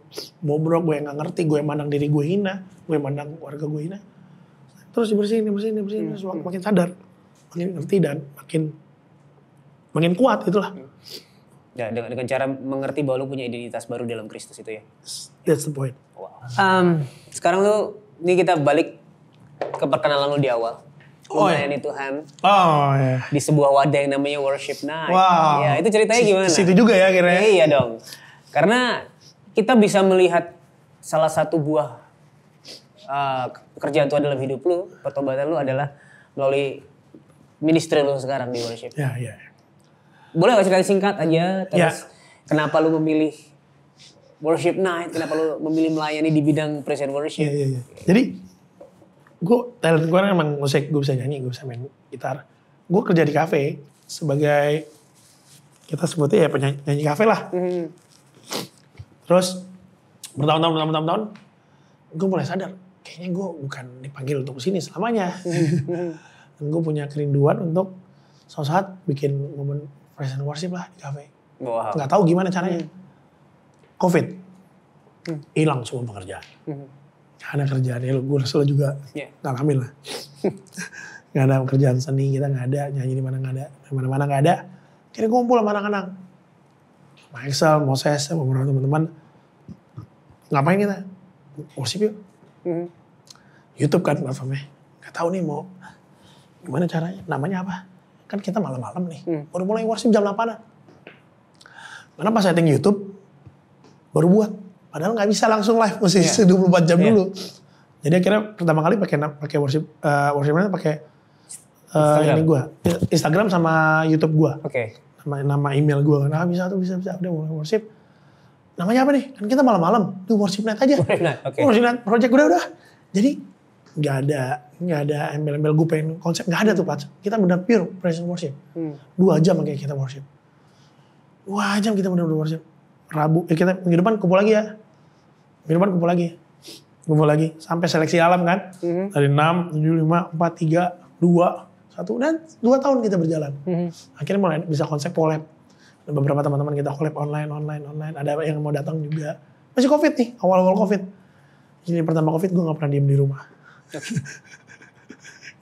bobrok, gue yang nggak ngerti, gue yang mandang diri gue hina, gue yang mandang keluarga gue hina. Terus dibersihin, terus makin sadar, makin ngerti dan makin kuat itulah. Ya, dengan cara mengerti bahwa lu punya identitas baru dalam Kristus itu ya. That's the point. Wow. Sekarang ini kita balik ke perkenalan lu di awal. Melayani Tuhan. Oh ya. Di sebuah wadah yang namanya Worship Night. Wow. Ya, itu ceritanya gimana? Situ juga ya akhirnya. Iya dong. Karena kita bisa melihat salah satu buah pekerjaan Tuhan dalam hidup lu, pertobatan lu adalah melalui ministry lu sekarang di Worship. Ya. Boleh gak cerita singkat aja terus kenapa lu memilih Worship Night, kenapa lu memilih melayani di bidang praise and worship? Iya. Jadi talent gue emang musik, gue bisa nyanyi, gue bisa main gitar. Gue kerja di kafe sebagai kita sebutnya ya penyanyi kafe lah. Terus bertahun-tahun, gue mulai sadar, kayaknya gue bukan dipanggil untuk kesini selamanya. Dan gue punya kerinduan untuk suatu saat bikin momen praise and worship lah di kafe. Wow. Gak tahu gimana caranya. Covid, hilang semua pekerjaan. Gak ada kerjaan, ya gue rasa juga ngalamin lah. Gak ada pekerjaan seni, kita gak ada, nyanyi di mana gak ada, di mana-mana gak ada. Akhirnya kumpul sama anak-anak. Sama Excel, Moses, sama beberapa teman-teman. Ngapain kita? Worship yuk. YouTube kan platformnya. Gak tahu nih mau gimana caranya, namanya apa. Kan kita malam-malam nih, baru mulai worship jam 8-an. Karena pas setting YouTube, baru buat. Padahal gak bisa langsung live, mesti 24 jam dulu. Jadi akhirnya pertama kali pakai worshipnya pakai ini gue, Instagram sama YouTube gue. Nama email gue kan, bisa udah mulai worship. Namanya apa nih? Kan kita malam-malam, tuh worship night aja. Worship night project udah. Jadi nggak ada embel-embel gue pengen konsep, nggak ada tuh Pak. Kita benar pure praise and worship. 2 jam kayak kita worship. 2 jam kita benar worship. Rabu, kita minggu depan kumpul lagi ya. Minggu depan kumpul lagi. Sampai seleksi alam kan. Dari 6, 7, 5, 4, 3, 2, 1. Dan 2 tahun kita berjalan. Akhirnya mulai bisa konsep collab. Beberapa teman-teman kita collab online. Ada yang mau datang juga. Masih Covid nih, awal-awal Covid. Jadi pertama Covid gue gak pernah diem di rumah.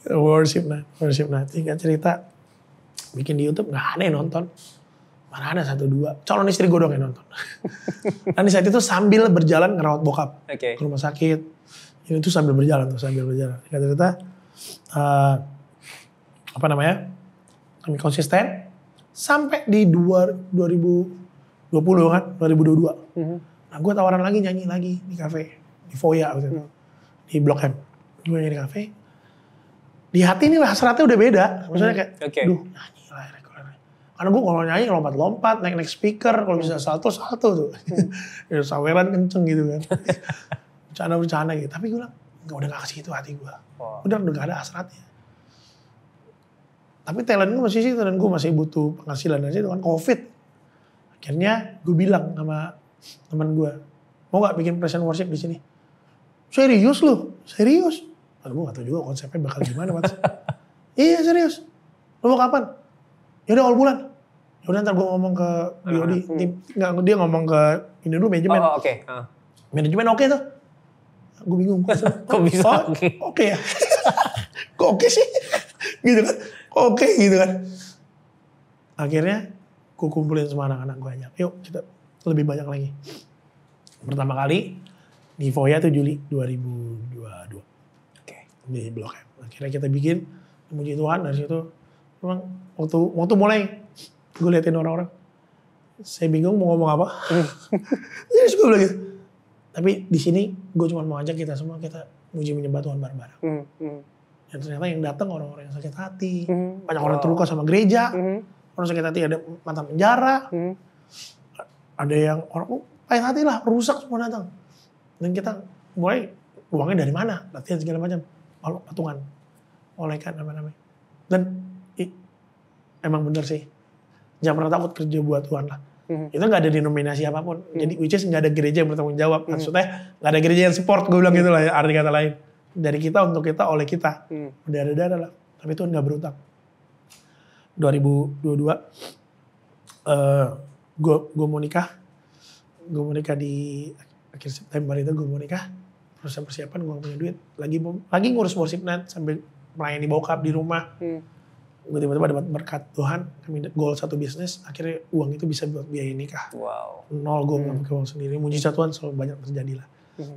Worship night. Tinggal cerita. Bikin di YouTube gak ada yang nonton. Mana ada 1-2. Calon istri gue doang yang nonton. Dan di saat itu sambil berjalan ngerawat bokap. Ke rumah sakit. Ini tuh sambil berjalan. Tinggal cerita. Kami konsisten. Sampai di 2020 kan. 2022. Nah gue tawaran lagi nyanyi lagi di kafe. Di Foya waktu itu. Di Blok M. Gue nyanyi di kafe. Di hati ini lah hasratnya udah beda. Maksudnya kayak, duh nyanyi lah. Karena gue kalau nyanyi lompat-lompat, naik speaker, kalau bisa salto tuh. Saweran kenceng gitu kan. Bercanda gitu. Tapi gue bilang, udah gak ke situ hati gue. Udah gak ada hasratnya. Tapi talent gue masih situ dan gue masih butuh penghasilan dari situ kan. Covid. Akhirnya gue bilang sama teman gue, mau gak bikin praise and worship di sini? Serius lu? Serius? Gue gak tau juga konsepnya bakal gimana. Iya serius. Lu mau kapan? Yaudah awal bulan. Yaudah ntar gue ngomong ke Biodi. Dia ngomong ke ini dulu manajemen. Manajemen oke tuh. Gue bingung. Kok bisa oke ya? Kok oke sih? Gitu kan. Oke gitu kan. Akhirnya gue kumpulin semua anak-anak gue ajak. Yuk kita lebih banyak lagi. Pertama kali di Foya tuh Juli 2022. Di Blok M. Akhirnya kita bikin. Puji Tuhan dari situ. Memang waktu mulai gue liatin orang-orang, saya bingung mau ngomong apa. Terus gue bilang gitu. Tapi di sini gue cuma mau ajak kita semua kita muji menyembah Tuhan bareng-bareng. Dan ternyata yang datang orang-orang yang sakit hati, banyak orang terluka sama gereja, orang sakit hati ada mantan penjara, ada yang orang pahit hati lah, rusak semua datang. Dan kita mulai uangnya dari mana, latihan segala macam, patungan, olehkan namanya. Dan emang bener sih, jangan pernah takut kerja buat Tuhan lah. Itu gak ada denominasi apapun. Jadi which is gak ada gereja yang bertanggung jawab. Maksudnya gak ada gereja yang support, gue bilang gitu lah ya, arti kata lain. Dari kita untuk kita, oleh kita. Berdarah-darah lah. Tapi Tuhan gak berutang. 2022, gue mau nikah. Gue mau nikah di akhir September itu gue mau nikah. Persiapan gue gak punya duit. Lagi ngurus worship night sambil melayani bokap di rumah. Gue tiba-tiba dapat berkat Tuhan, kami goal satu bisnis, akhirnya uang itu bisa buat biaya nikah. Nol gue nggak pakai uang sendiri, mujizat Tuhan selalu banyak terjadi lah.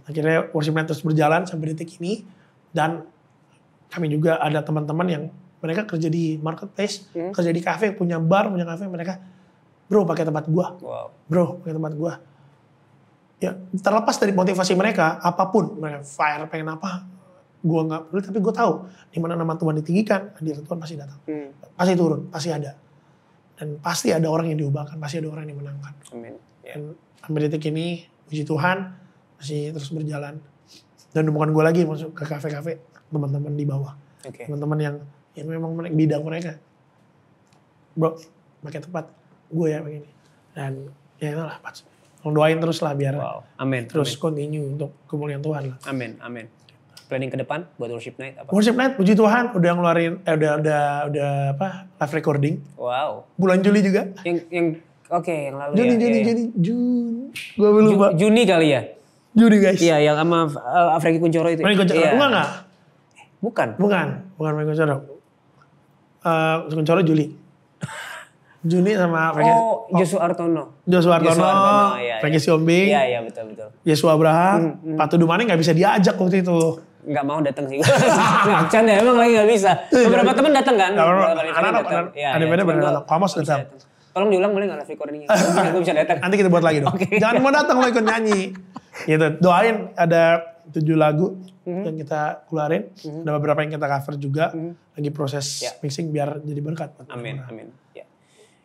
Akhirnya worship night terus berjalan sampai detik ini, dan kami juga ada teman-teman yang mereka kerja di marketplace, kerja di kafe, punya bar, punya kafe, mereka, bro pakai tempat gua, bro pakai tempat gua. Ya terlepas dari motivasi mereka, apapun, mereka fire pengen apa, gue nggak peduli, tapi gue tahu di mana nama Tuhan ditinggikan, hadirat Tuhan pasti datang, pasti turun, pasti ada, dan pasti ada orang yang diubahkan, pasti ada orang yang dimenangkan. Amin. Dan sampai detik ini, puji Tuhan masih terus berjalan. Dan bukan gue lagi masuk ke kafe-kafe, teman-teman di bawah, teman-teman yang memang bidang mereka, bro, pakai tempat, gue ya begini. Dan ya itulah Pak. Doain terus lah biar terus continue untuk kemuliaan Tuhan lah. Amin. Planning ke depan buat Worship Night apa? Worship Night, puji Tuhan udah ngeluarin, udah apa, live recording. Wow. Bulan Juli juga. Yang lalu Juni. Gue lupa. Juni kali ya? Juni guys. Iya, yang sama Frankie Kuncoro itu. Frankie Kuncoro, enggak? Bukan Frankie Kuncoro. Kuncoro Juli. Juni sama Frankie. Joshua Artono. Iya, Frankie Siombing. Iya, betul. Yesus Abraham, Patu Dumani gak bisa diajak waktu itu. Nggak mau datang sih. Macan ya, emang lagi nggak bisa. Beberapa teman datang kan? Anak-anak ada bener datang. Kamus datang. Tolong diulang boleh nggak live recordingnya? Gue bisa datang. Nanti kita buat lagi dong. Okay. Jangan mau datang lo ikut nyanyi. Gitu. Doain ada 7 lagu yang kita keluarin. Ada beberapa yang kita cover juga. Lagi proses mixing biar jadi berkat. Amin.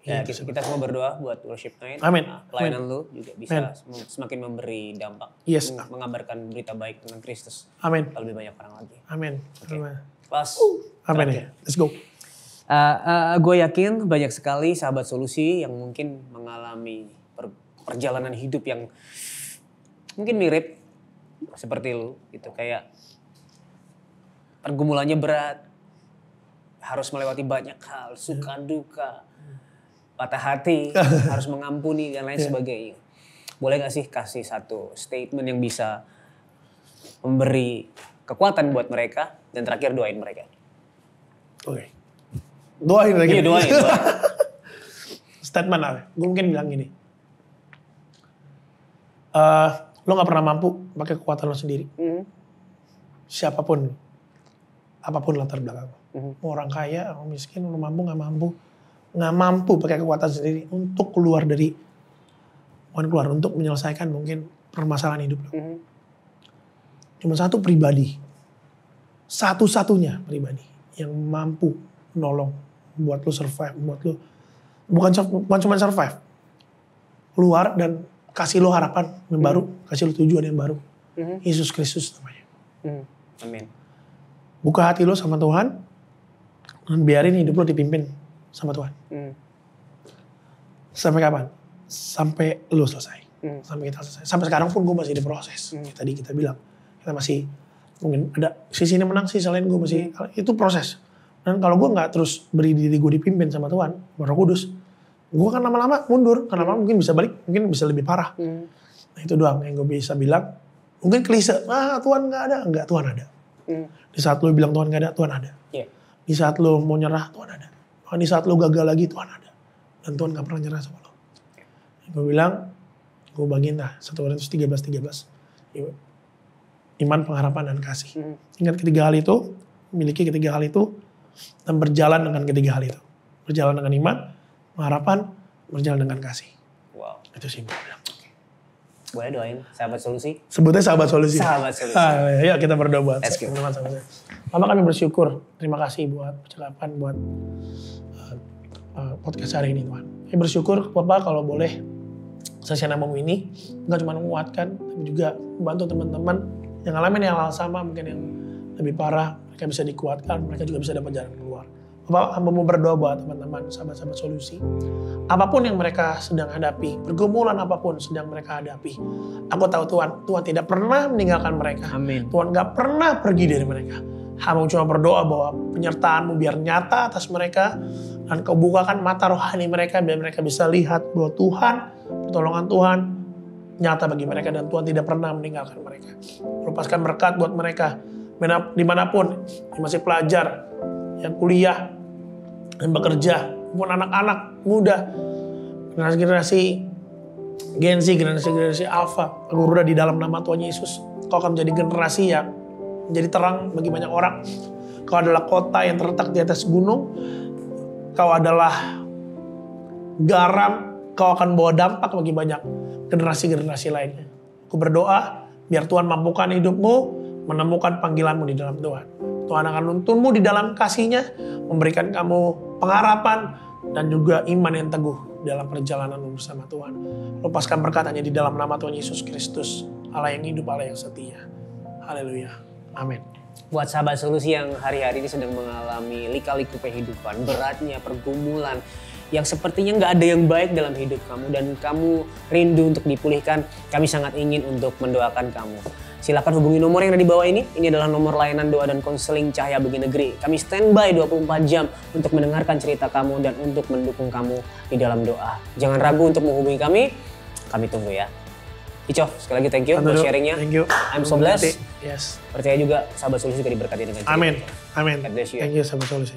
Ya, kita semua berdoa buat Worship Night. Amin. Pelayanan lu juga bisa semakin memberi dampak. Yes. Mengabarkan berita baik tentang Kristus. Amin. Lebih banyak orang lagi. Amin. Okay. Pas. Amin ya. Let's go. Gue yakin banyak sekali sahabat solusi yang mungkin mengalami perjalanan hidup yang mungkin mirip seperti lu. Gitu. Kayak pergumulannya berat. Harus melewati banyak hal. Suka duka. Patah hati, harus mengampuni dan lain sebagainya. Boleh gak sih kasih satu statement yang bisa memberi kekuatan buat mereka dan terakhir doain mereka? Oke. Doain lagi. Iya doain. Statement apa? Gue mungkin bilang gini. Lo gak pernah mampu pakai kekuatan lo sendiri. Siapapun, apapun latar belakang. Mau orang kaya, orang miskin, lo mampu gak mampu. Nggak mampu pakai kekuatan sendiri untuk keluar dari, untuk menyelesaikan mungkin permasalahan hidup lo. Cuma satu pribadi, satu-satunya pribadi yang mampu nolong buat lo survive, buat lo bukan cuma survive, keluar dan kasih lo harapan yang baru, kasih lo tujuan yang baru. Yesus Kristus namanya. Amin. Buka hati lo sama Tuhan dan biarin hidup lo dipimpin sama Tuhan. Sampai kapan? Sampai lu selesai. Sampai kita selesai. Sampai sekarang pun gue masih di proses. Tadi kita bilang. Kita masih mungkin ada sisi ini menang, sisi lain gue masih. Itu proses. Dan kalau gue gak terus beri diri gue dipimpin sama Tuhan, Roh Kudus, gue kan lama-lama mundur. Karena lama mungkin bisa balik, mungkin bisa lebih parah. Nah itu doang yang gue bisa bilang. Mungkin klise, Tuhan gak ada. Enggak, Tuhan ada. Di saat lu bilang Tuhan gak ada, Tuhan ada. Di saat lu mau nyerah, Tuhan ada. Di saat lo gagal lagi, Tuhan ada. Dan Tuhan gak pernah nyerah sama lo. Gue bilang, gue bagiin lah 1 Korintus 13. Iman, pengharapan, dan kasih. Ingat ketiga hal itu, miliki ketiga hal itu, dan berjalan dengan ketiga hal itu. Berjalan dengan iman, pengharapan, berjalan dengan kasih. Wow. Itu sih gue bilang. Boleh doain sahabat solusi? Sebutnya sahabat solusi. Sahabat solusi. Yuk kita berdoa buat teman-teman sahabat solusi. Pertama kami bersyukur, terima kasih buat percakapan, buat podcast hari ini Tuhan. Kami bersyukur Bapak kalau boleh sesi namamu ini bukan cuma menguatkan, tapi juga membantu teman-teman yang ngalamin yang hal sama, mungkin yang lebih parah, mereka bisa dikuatkan, mereka juga bisa dapat jalan keluar. Bapak hamba mau berdoa buat teman-teman, sahabat-sahabat solusi. Apapun yang mereka sedang hadapi, pergumulan apapun sedang mereka hadapi. Aku tahu Tuhan tidak pernah meninggalkan mereka. Amin. Tuhan gak pernah pergi dari mereka. Hamba cuma berdoa bahwa penyertaan-Mu biar nyata atas mereka. Dan Kau bukakan mata rohani mereka biar mereka bisa lihat bahwa Tuhan, pertolongan Tuhan nyata bagi mereka. Dan Tuhan tidak pernah meninggalkan mereka. Lepaskan berkat buat mereka. Dimanapun, yang masih pelajar, yang kuliah, yang bekerja, maupun anak-anak muda, generasi-generasi Gen Z, generasi Alpha, aku udah di dalam nama Tuhan Yesus. Kau akan menjadi generasi yang menjadi terang bagi banyak orang. Kau adalah kota yang terletak di atas gunung. Kau adalah garam. Kau akan bawa dampak bagi banyak generasi-generasi lainnya. Aku berdoa biar Tuhan mampukan hidupmu menemukan panggilanmu di dalam Tuhan. Tuhan akan nuntunmu di dalam kasih-Nya, memberikan kamu pengharapan dan juga iman yang teguh dalam perjalananmu bersama Tuhan. Lepaskan berkat hanya di dalam nama Tuhan Yesus Kristus, Allah yang hidup, Allah yang setia. Haleluya. Amin. Buat sahabat solusi yang hari-hari ini sedang mengalami lika-liku kehidupan, beratnya pergumulan, yang sepertinya nggak ada yang baik dalam hidup kamu dan kamu rindu untuk dipulihkan, kami sangat ingin untuk mendoakan kamu. Silakan hubungi nomor yang ada di bawah ini. Ini adalah nomor layanan doa dan konseling Cahaya Bagi Negeri. Kami standby 24 jam untuk mendengarkan cerita kamu dan untuk mendukung kamu di dalam doa. Jangan ragu untuk menghubungi kami tunggu ya. Icof, sekali lagi thank you buat sharingnya. Thank you. I'm so blessed. Yes. Percaya juga sahabat solusi juga diberkati dengan cerita. Amin. Amin. God bless you. Thank you sahabat solusi.